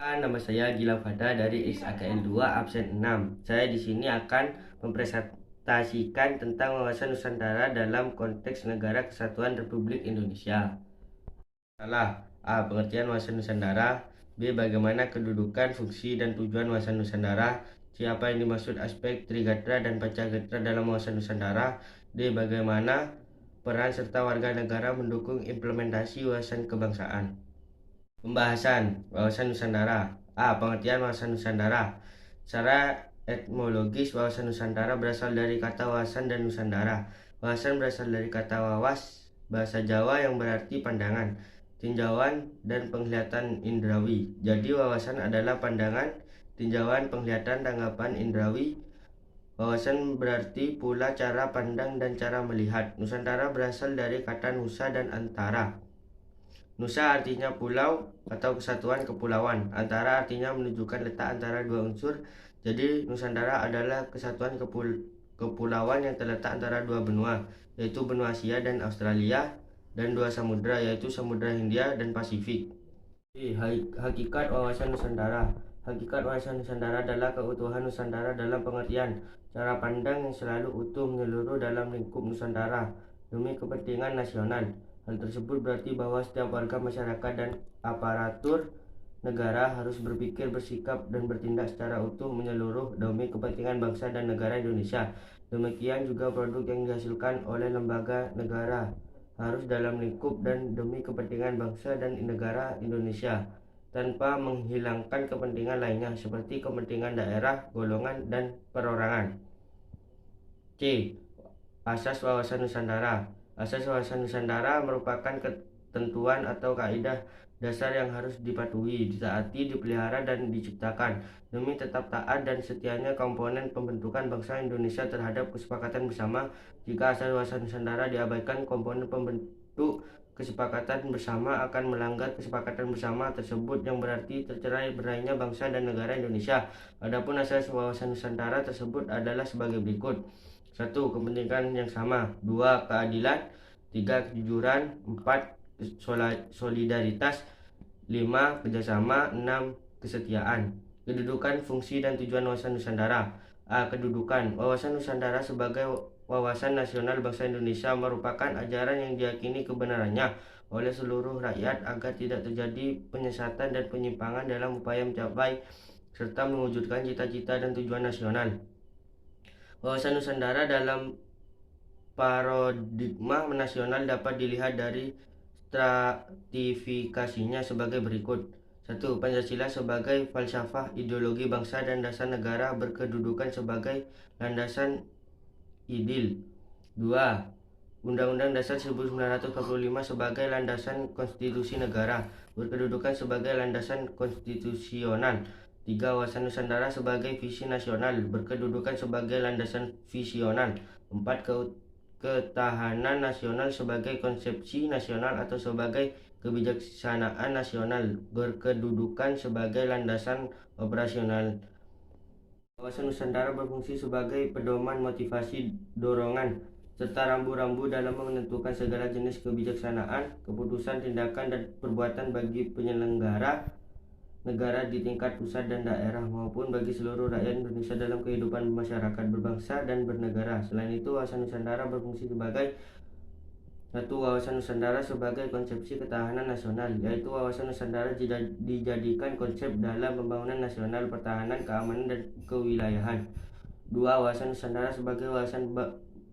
Nama saya Gilang Fada dari SAKN 2 absen 6. Saya di sini akan mempresentasikan tentang wawasan Nusantara dalam konteks Negara Kesatuan Republik Indonesia. Salah. A. Pengertian wawasan Nusantara. B. Bagaimana kedudukan, fungsi, dan tujuan wawasan Nusantara. C. Apa yang dimaksud aspek Trigatha dan Pancagatra dalam wawasan Nusantara. D. Bagaimana peran serta warga negara mendukung implementasi wawasan kebangsaan. Pembahasan wawasan Nusantara. A. Pengertian wawasan Nusantara. Secara etimologis, wawasan Nusantara berasal dari kata wawasan dan Nusantara. Wawasan berasal dari kata wawas, bahasa Jawa yang berarti pandangan, tinjauan, dan penglihatan indrawi. Jadi wawasan adalah pandangan, tinjauan, penglihatan, tanggapan indrawi. Wawasan berarti pula cara pandang dan cara melihat. Nusantara berasal dari kata nusa dan antara. Nusa artinya pulau atau kesatuan kepulauan. Antara artinya menunjukkan letak antara dua unsur. Jadi Nusantara adalah kesatuan kepulauan yang terletak antara dua benua, yaitu benua Asia dan Australia, dan dua samudra, yaitu Samudra Hindia dan Pasifik. Hakikat wawasan Nusantara. Hakikat wawasan Nusantara adalah keutuhan Nusantara dalam pengertian cara pandang yang selalu utuh menyeluruh dalam lingkup Nusantara demi kepentingan nasional. Hal tersebut berarti bahwa setiap warga masyarakat dan aparatur negara harus berpikir, bersikap, dan bertindak secara utuh menyeluruh demi kepentingan bangsa dan negara Indonesia. Demikian juga produk yang dihasilkan oleh lembaga negara harus dalam lingkup dan demi kepentingan bangsa dan negara Indonesia, tanpa menghilangkan kepentingan lainnya seperti kepentingan daerah, golongan, dan perorangan. C. Asas wawasan Nusantara. Asas wawasan Nusantara merupakan ketentuan atau kaidah dasar yang harus dipatuhi, ditaati, dipelihara, dan diciptakan demi tetap taat dan setianya komponen pembentukan bangsa Indonesia terhadap kesepakatan bersama. Jika asas wawasan Nusantara diabaikan, komponen pembentuk kesepakatan bersama akan melanggar kesepakatan bersama tersebut, yang berarti tercerai-berainya bangsa dan negara Indonesia. Adapun asas wawasan Nusantara tersebut adalah sebagai berikut. 1. Kepentingan yang sama. 2. Keadilan. 3. Kejujuran. 4. Solidaritas. 5. Kerjasama. 6. Kesetiaan. Kedudukan, fungsi, dan tujuan wawasan Nusantara. A. Kedudukan. Wawasan Nusantara sebagai wawasan nasional bangsa Indonesia merupakan ajaran yang diyakini kebenarannya oleh seluruh rakyat agar tidak terjadi penyesatan dan penyimpangan dalam upaya mencapai serta mewujudkan cita-cita dan tujuan nasional. Wawasan Nusantara dalam paradigma nasional dapat dilihat dari stratifikasinya sebagai berikut. 1. Pancasila sebagai falsafah ideologi bangsa dan dasar negara berkedudukan sebagai landasan idil. 2. Undang-Undang Dasar 1945 sebagai landasan konstitusi negara, berkedudukan sebagai landasan konstitusional. 3. Wawasan Nusantara sebagai visi nasional, berkedudukan sebagai landasan visional. 4. Ketahanan nasional sebagai konsepsi nasional atau sebagai kebijaksanaan nasional, berkedudukan sebagai landasan operasional. Wawasan Nusantara berfungsi sebagai pedoman, motivasi, dorongan, serta rambu-rambu dalam menentukan segala jenis kebijaksanaan, keputusan, tindakan, dan perbuatan bagi penyelenggara negara di tingkat pusat dan daerah maupun bagi seluruh rakyat Indonesia dalam kehidupan masyarakat berbangsa dan bernegara. Selain itu, wawasan Nusantara berfungsi sebagai 1. Wawasan Nusantara sebagai konsepsi ketahanan nasional, yaitu wawasan Nusantara dijadikan konsep dalam pembangunan nasional, pertahanan, keamanan, dan kewilayahan. 2. Wawasan Nusantara sebagai wawasan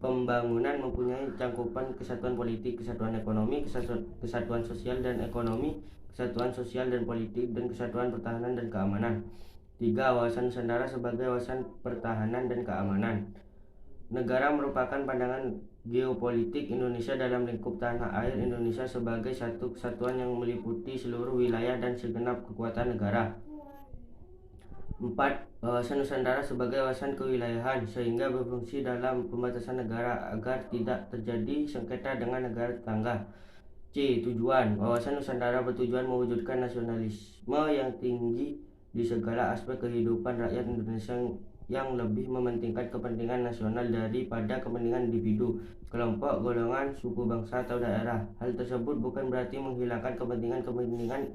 pembangunan mempunyai cakupan kesatuan politik, kesatuan ekonomi, kesatuan sosial dan ekonomi, kesatuan sosial dan politik, dan kesatuan pertahanan dan keamanan. 3. Wawasan Nusantara sebagai wawasan pertahanan dan keamanan. Negara merupakan pandangan geopolitik Indonesia dalam lingkup tanah air Indonesia sebagai satu kesatuan yang meliputi seluruh wilayah dan segenap kekuatan negara. 4. Wawasan Nusantara sebagai wawasan kewilayahan, sehingga berfungsi dalam pembatasan negara agar tidak terjadi sengketa dengan negara tetangga. C. Tujuan. Wawasan Nusantara bertujuan mewujudkan nasionalisme yang tinggi di segala aspek kehidupan rakyat Indonesia yang lebih mementingkan kepentingan nasional daripada kepentingan individu, kelompok, golongan, suku, bangsa, atau daerah. Hal tersebut bukan berarti menghilangkan kepentingan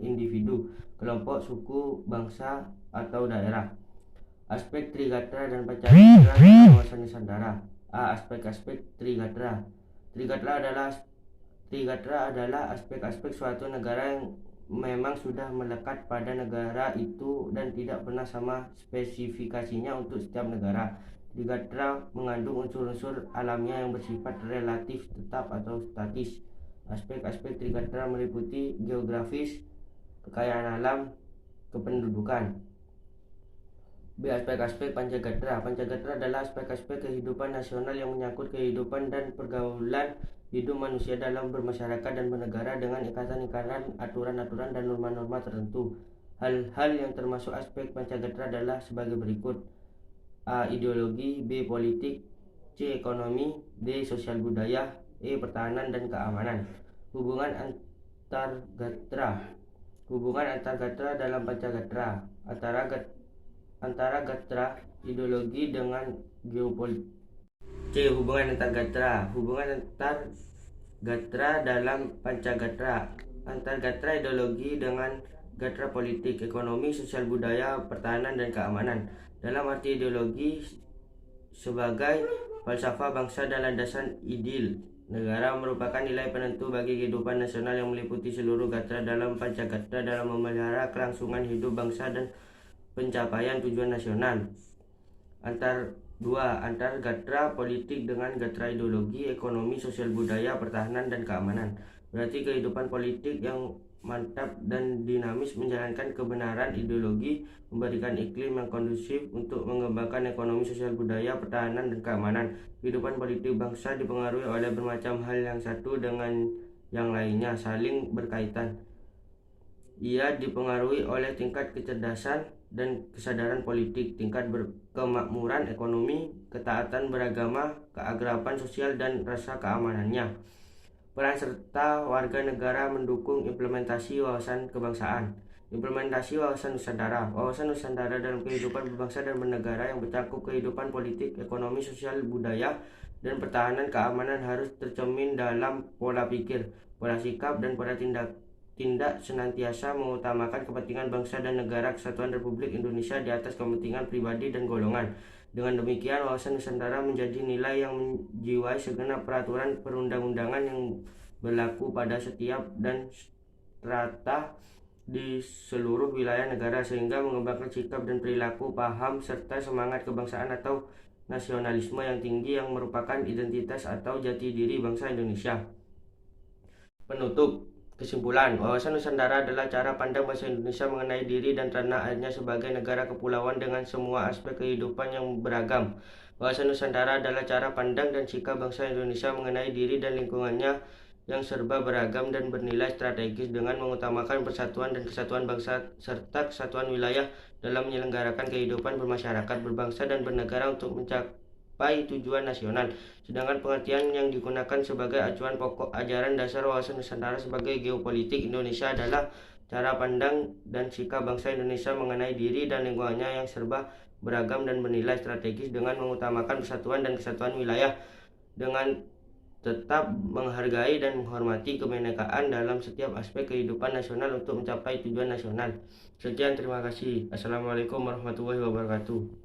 individu, kelompok, suku, bangsa, atau daerah. Aspek Trigatara dan Pancasila dalam wawasan Nusantara. A. Aspek-aspek Trigatara. Trigatara adalah aspek-aspek suatu negara yang memang sudah melekat pada negara itu dan tidak pernah sama spesifikasinya untuk setiap negara. Trigatara mengandung unsur-unsur alamiah yang bersifat relatif, tetap, atau statis. Aspek-aspek Trigatara meliputi geografis, kekayaan alam, kependudukan. B. Aspek-aspek Pancagatara. Pancagatara adalah aspek-aspek kehidupan nasional yang menyangkut kehidupan dan pergaulan hidup manusia dalam bermasyarakat dan bernegara dengan ikatan-ikatan, aturan-aturan, dan norma-norma tertentu. Hal-hal yang termasuk aspek Pancagatara adalah sebagai berikut. A. Ideologi. B. Politik. C. Ekonomi. D. Sosial budaya. E. Pertahanan dan keamanan. Hubungan antar gatra dalam Pancagatara antara gatra ideologi dengan geopolitik. C. Hubungan antar gatra dalam Pancagatra. Antar gatra ideologi dengan gatra politik, ekonomi, sosial budaya, pertahanan, dan keamanan. Dalam arti ideologi sebagai falsafah bangsa dan landasan ideal negara merupakan nilai penentu bagi kehidupan nasional yang meliputi seluruh gatra dalam Pancagatra dalam memelihara kelangsungan hidup bangsa dan pencapaian tujuan nasional. Antar gatra politik dengan gatra ideologi, ekonomi, sosial budaya, pertahanan, dan keamanan. Berarti kehidupan politik yang mantap dan dinamis menjalankan kebenaran ideologi, memberikan iklim yang kondusif untuk mengembangkan ekonomi, sosial budaya, pertahanan, dan keamanan. Kehidupan politik bangsa dipengaruhi oleh bermacam hal yang satu dengan yang lainnya saling berkaitan. Ia dipengaruhi oleh tingkat kecerdasan dan kesadaran politik, tingkat kemakmuran ekonomi, ketaatan beragama, keakraban sosial, dan rasa keamanannya. Peran serta warga negara mendukung implementasi wawasan kebangsaan. Implementasi wawasan Nusantara. Wawasan Nusantara dalam kehidupan berbangsa dan bernegara yang mencakup kehidupan politik, ekonomi, sosial, budaya, dan pertahanan keamanan harus tercermin dalam pola pikir, pola sikap, dan pola tindak senantiasa mengutamakan kepentingan bangsa dan negara Kesatuan Republik Indonesia di atas kepentingan pribadi dan golongan. Dengan demikian, wawasan Nusantara menjadi nilai yang menjiwai segenap peraturan perundang-undangan yang berlaku pada setiap dan strata di seluruh wilayah negara, sehingga mengembangkan sikap dan perilaku, paham, serta semangat kebangsaan atau nasionalisme yang tinggi yang merupakan identitas atau jati diri bangsa Indonesia. Penutup. Kesimpulan, wawasan Nusantara adalah cara pandang bangsa Indonesia mengenai diri dan tanah airnya sebagai negara kepulauan dengan semua aspek kehidupan yang beragam. Wawasan Nusantara adalah cara pandang dan sikap bangsa Indonesia mengenai diri dan lingkungannya yang serba beragam dan bernilai strategis dengan mengutamakan persatuan dan kesatuan bangsa serta kesatuan wilayah dalam menyelenggarakan kehidupan bermasyarakat, berbangsa, dan bernegara untuk mencapai tujuan nasional. Sedangkan pengertian yang digunakan sebagai acuan pokok ajaran dasar wawasan Nusantara sebagai geopolitik Indonesia adalah cara pandang dan sikap bangsa Indonesia mengenai diri dan lingkungannya yang serba beragam dan bernilai strategis dengan mengutamakan persatuan dan kesatuan wilayah dengan tetap menghargai dan menghormati kebinekaan dalam setiap aspek kehidupan nasional untuk mencapai tujuan nasional. Sekian, terima kasih. Assalamualaikum warahmatullahi wabarakatuh.